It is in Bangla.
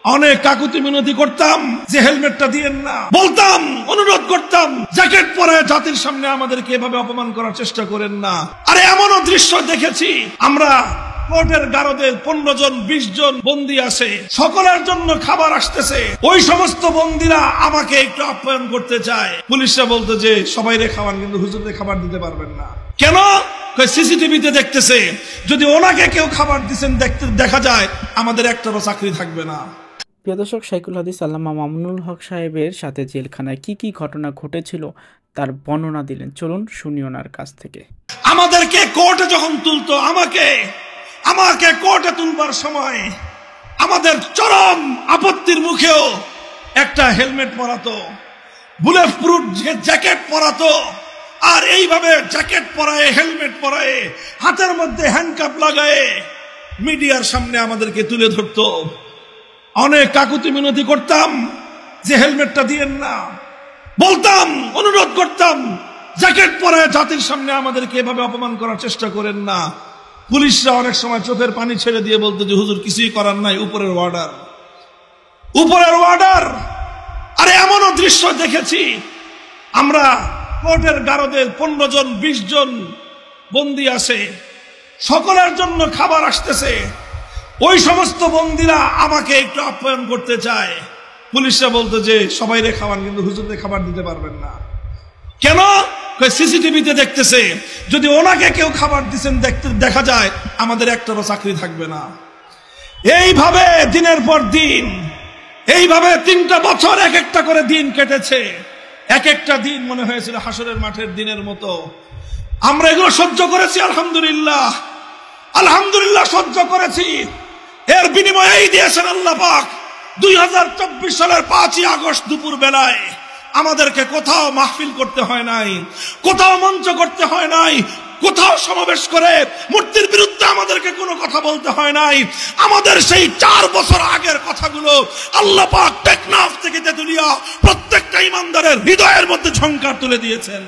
অনেক কাকুতি মিনতি করতাম যে হেলমেটটা দিয়েন না, বলতাম, অনুরোধ করতাম, জ্যাকেট পরে জাতির সামনে আমাদেরকে এভাবে অপমান করার চেষ্টা করেন না। আরে এমনও দৃশ্য দেখেছি, আমরা কোর্টের গারদে 15 জন 20 জন বন্দী আছে, সকলের জন্য খাবার আসতেছে, ওই সমস্ত বন্দীরা আমাকে একটু আপ্যায়ন করতে চায়, পুলিশরা বলতে যে সবাইরে খাওয়ান, কিন্তু হুজুরদের খাবার দিতে পারবেন না। কেন? সিসিটিভিতে দেখতেছে, যদি ওনাকে কেউ খাবার দিচ্ছেন দেখা যায়, আমাদের একটারও চাকরি থাকবে না। প্রিয় দর্শক, শাইখুল হাদিস আল্লামা মামুনুল হক সাহেবের সাথে জেলখানায় কি কি ঘটনা ঘটেছিল তার বর্ণনা দিলেন, চলুন শুনি ওনার কাছ থেকে। আমাদেরকে কোর্টে যখন তুলতো, আমাকে কোর্টে তুলবার সময় আমাদের চরম আপত্তির মুখেও একটা হেলমেট পরাতো, বুলেট প্রুফ জ্যাকেট পরাতো, আর এইভাবে জ্যাকেট পরায়, হেলমেট পরায়, হাতের মধ্যে হ্যান্ডকাপ লাগায় মিডিয়ার সামনে আমাদেরকে তুলে ধরতো। অনেক কাকুতি মিনতি করতাম যে হেলমেটটা দিয়েন না, বলতাম, অনুরোধ করতাম, জ্যাকেট পরে জাতির সামনে আমাদেরকে এভাবে অপমান করার চেষ্টা করেন না। পুলিশরা অনেক সময় চোখের পানি ছেড়ে দিয়ে বলতো যে হুজুর কিছুই করার নাই, উপরের অর্ডার, উপরের অর্ডার। আরে এমনও দৃশ্য দেখেছি, আমরা কোর্টের গারদে 15 জন 20 জন বন্দী আছে, সকলের জন্য খাবার আসতেছে, ওই সমস্ত বন্দীরা আমাকে একটু আপ্যায়ন করতে চায়, পুলিশরা বলতো যে সবাইরে খাওয়ান, কিন্তু হুজুরদের খাবার দিতে পারবেন না। কেন? সিসিটিভিতে দেখতেছে, যদি ওনাকে কেউ খাবার দিচ্ছেন দেখা যায়, আমাদের একটারও চাকরি থাকবে না। এইভাবে দিনের পর দিন, এইভাবে 3টা বছর এক একটা করে দিন কেটেছে, এক একটা দিন মনে হয়েছিল হাসরের মাঠের দিনের মতো। আমরা এগুলো সহ্য করেছি, আলহামদুলিল্লাহ, আলহামদুলিল্লাহ সহ্য করেছি। এর বিনিময়ে এই দিয়েছেন আল্লাহ পাক, 2024 সালের 5ই আগস্ট দুপুর বেলায় আমাদেরকে কোথাও মাহফিল করতে হয় নাই, কোথাও মঞ্চ করতে হয় নাই, কোথাও সমাবেশ করে মূর্তির বিরুদ্ধে আমাদেরকে কোনো কথা বলতে হয় নাই। আমাদের সেই 4 বছর আগের কথাগুলো আল্লাহ পাক টেকনাফ থেকে তেতুলিয়া প্রত্যেকটা ইমানদারের হৃদয়ের মধ্যে ঝংকার তুলে দিয়েছেন।